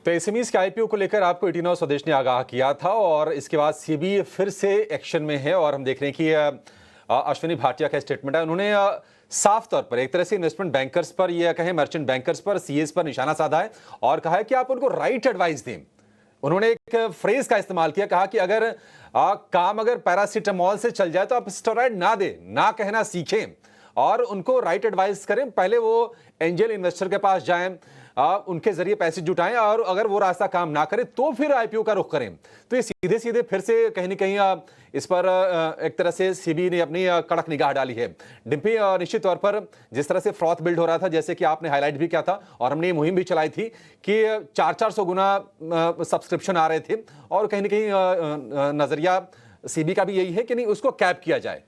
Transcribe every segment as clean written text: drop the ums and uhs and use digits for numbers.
तो एसएमईज के आईपीओ को लेकर आपको 89 स्वदेश ने आगाह किया था और इसके बाद सेबी फिर से एक्शन में है और हम देख रहे हैं कि अश्विनी भाटिया का स्टेटमेंट है। उन्होंने साफ तौर पर एक तरह से इन्वेस्टमेंट बैंकर्स पर या कहें मर्चेंट बैंकर्स पर, सीएस पर निशाना साधा है और कहा है कि आप उनको राइट एडवाइस दें। उन्होंने एक फ्रेज का इस्तेमाल किया, कहा कि अगर काम अगर पैरासीटामोल से चल जाए तो आप स्टेरॉइड ना दें, ना कहना सीखें और उनको राइट एडवाइस करें। पहले वो एंजल इन्वेस्टर के पास जाएं, उनके जरिए पैसे जुटाएं और अगर वो रास्ता काम ना करे तो फिर आईपीओ का रुख करें। तो ये सीधे सीधे फिर से कहीं ना कहीं इस पर एक तरह से सेबी ने अपनी कड़क निगाह डाली है। डिम्पी, निश्चित तौर पर जिस तरह से फ्रॉड बिल्ड हो रहा था, जैसे कि आपने हाईलाइट भी किया था और हमने ये मुहिम भी चलाई थी कि 400 गुना सब्सक्रिप्शन आ रहे थे और कहीं ना कहीं नजरिया सेबी का भी यही है कि नहीं, उसको कैप किया जाए।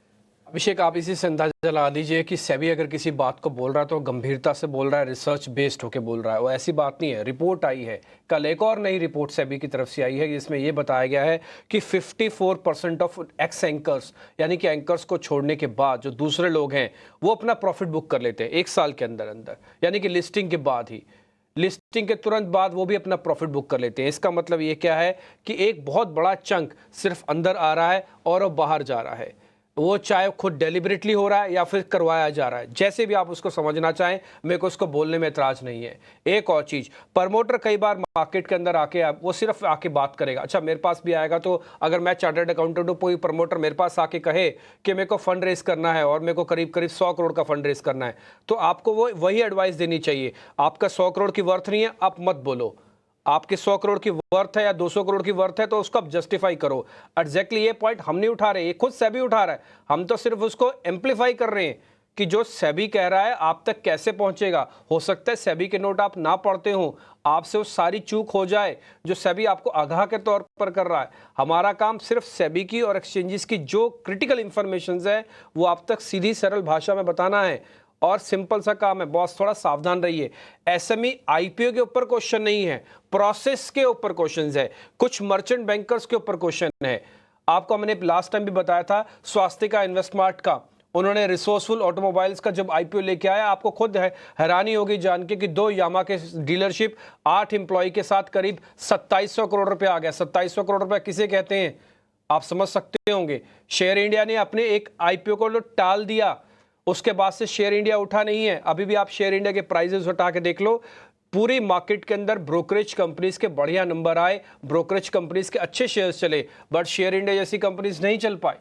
अभिषेक, आप इसी से अंदाजा लगा लीजिए कि सेबी अगर किसी बात को बोल रहा है तो गंभीरता से बोल रहा है, रिसर्च बेस्ड होकर बोल रहा है। वो ऐसी बात नहीं है। रिपोर्ट आई है, कल एक और नई रिपोर्ट सेबी की तरफ से आई है जिसमें ये बताया गया है कि 54% ऑफ एक्स एंकर्स, यानी कि एंकर्स को छोड़ने के बाद जो दूसरे लोग हैं वो अपना प्रॉफिट बुक कर लेते हैं 1 साल के अंदर अंदर, यानी कि लिस्टिंग के बाद ही, लिस्टिंग के तुरंत बाद वो भी अपना प्रॉफिट बुक कर लेते हैं। इसका मतलब ये क्या है कि एक बहुत बड़ा चंक सिर्फ अंदर आ रहा है और अब बाहर जा रहा है। वो चाहे खुद डेलिबरेटली हो रहा है या फिर करवाया जा रहा है, जैसे भी आप उसको समझना चाहें, मेरे को उसको बोलने में एतराज नहीं है। एक और चीज़, प्रमोटर कई बार मार्केट के अंदर आके वो सिर्फ आके बात करेगा। अच्छा, मेरे पास भी आएगा तो अगर मैं चार्टर्ड अकाउंटेंट हूँ, कोई प्रमोटर मेरे पास आके कहे कि मेरे को फंड रेज करना है और मेरे को करीब करीब 100 करोड़ का फंड रेज करना है, तो आपको वो वही एडवाइस देनी चाहिए। आपका 100 करोड़ की वर्थ नहीं है, आप मत बोलो। आपके 100 करोड़ की वर्थ है या 200 करोड़ की वर्थ है तो उसको आप जस्टिफाई करो। एग्जैक्टली ये पॉइंट हम नहीं उठा रहे, ये खुद सेबी उठा रहा है। हम तो सिर्फ उसको एम्पलीफाई कर रहे हैं कि जो सेबी कह रहा है आप तक कैसे पहुंचेगा। हो सकता है सेबी के नोट आप ना पढ़ते हो, आपसे वो सारी चूक हो जाए जो सेबी आपको आगाह के तौर पर कर रहा है। हमारा काम सिर्फ सेबी की और एक्सचेंजेस की जो क्रिटिकल इंफॉर्मेशन है वो आप तक सीधी सरल भाषा में बताना है और सिंपल सा काम है। बॉस, थोड़ा सावधान रहिए। एसएमई आईपीओ के ऊपर क्वेश्चन नहीं है, प्रोसेस के ऊपर क्वेश्चन है, कुछ मर्चेंट बैंकर्स के ऊपर क्वेश्चन है। आपको मैंने लास्ट टाइम भी बताया था स्वास्थ्य का, इन्वेस्टमार्ट का, उन्होंने रिसोर्सफुल ऑटोमोबाइल्स का जब आईपीओ लेके आया, आपको खुद हैरानी होगी जान के कि 2 यामा के डीलरशिप 8 एम्प्लॉय के साथ करीब 2700 करोड़ रुपए आ गया। 2700 करोड़ रुपए किसे कहते हैं आप समझ सकते होंगे। शेयर इंडिया ने अपने एक आईपीओ को टाल दिया, उसके बाद से शेयर इंडिया उठा नहीं है। अभी भी आप शेयर इंडिया के प्राइजेस उठा के देख लो, पूरी मार्केट के अंदर ब्रोकरेज कंपनीज के बढ़िया नंबर आए, ब्रोकरेज कंपनीज के अच्छे शेयर्स चले, बट शेयर इंडिया जैसी कंपनीज नहीं चल पाई।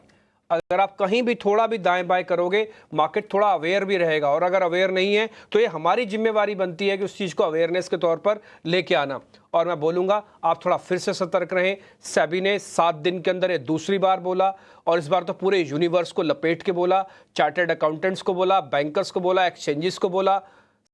अगर आप कहीं भी थोड़ा भी दाएं बाएं करोगे, मार्केट थोड़ा अवेयर भी रहेगा और अगर अवेयर नहीं है तो ये हमारी जिम्मेवारी बनती है कि उस चीज़ को अवेयरनेस के तौर पर लेके आना। और मैं बोलूँगा आप थोड़ा फिर से सतर्क रहें। सेबी ने 7 दिन के अंदर ये दूसरी बार बोला और इस बार तो पूरे यूनिवर्स को लपेट के बोला, चार्टर्ड अकाउंटेंट्स को बोला, बैंकर्स को बोला, एक्सचेंजेस को बोला,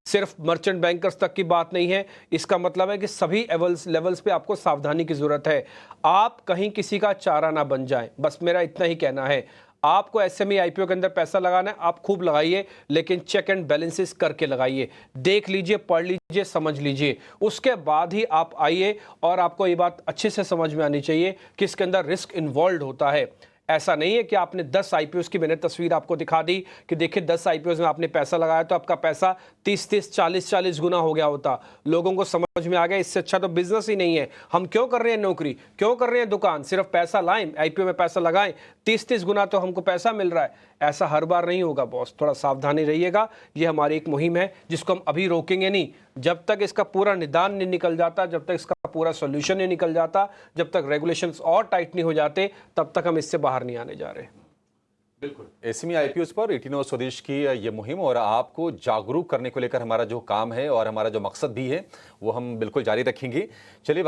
सिर्फ मर्चेंट बैंकर्स तक की बात नहीं है। इसका मतलब है कि सभी लेवल्स पे आपको सावधानी की जरूरत है। आप कहीं किसी का चारा ना बन जाएं, बस मेरा इतना ही कहना है। आपको एसएमई आईपीओ के अंदर पैसा लगाना है, आप खूब लगाइए, लेकिन चेक एंड बैलेंसेस करके लगाइए। देख लीजिए, पढ़ लीजिए, समझ लीजिए, उसके बाद ही आप आइए। और आपको ये बात अच्छे से समझ में आनी चाहिए कि इसके अंदर रिस्क इन्वॉल्व होता है। ऐसा नहीं है कि आपने 10 आईपीओस की मैंने तस्वीर आपको दिखा दी कि देखिए 10 आईपीओस में आपने पैसा लगाया तो आपका पैसा 30-30, 40-40 गुना हो गया होता। लोगों को समझ में आ गया इससे अच्छा तो बिजनेस ही नहीं है। हम क्यों कर रहे हैं नौकरी, क्यों कर रहे हैं दुकान, सिर्फ पैसा लाएं, आईपीओ में पैसा लगाएं, 30-30 गुना तो हमको पैसा मिल रहा है। ऐसा हर बार नहीं होगा बॉस, थोड़ा सावधानी रहिएगा। ये हमारी एक मुहिम है जिसको हम अभी रोकेंगे नहीं। जब तक इसका पूरा निदान नहीं निकल जाता, जब तक इसका पूरा सॉल्यूशन नहीं निकल जाता, जब तक रेगुलेशंस और टाइट नहीं हो जाते, तब तक हम इससे बाहर नहीं आने जा रहे। बिल्कुल, एसएमई आईपीओ पर 89 स्वदेश की ये मुहिम और आपको जागरूक करने को लेकर हमारा जो काम है और हमारा जो मकसद भी है वो हम बिल्कुल जारी रखेंगे। चलिए।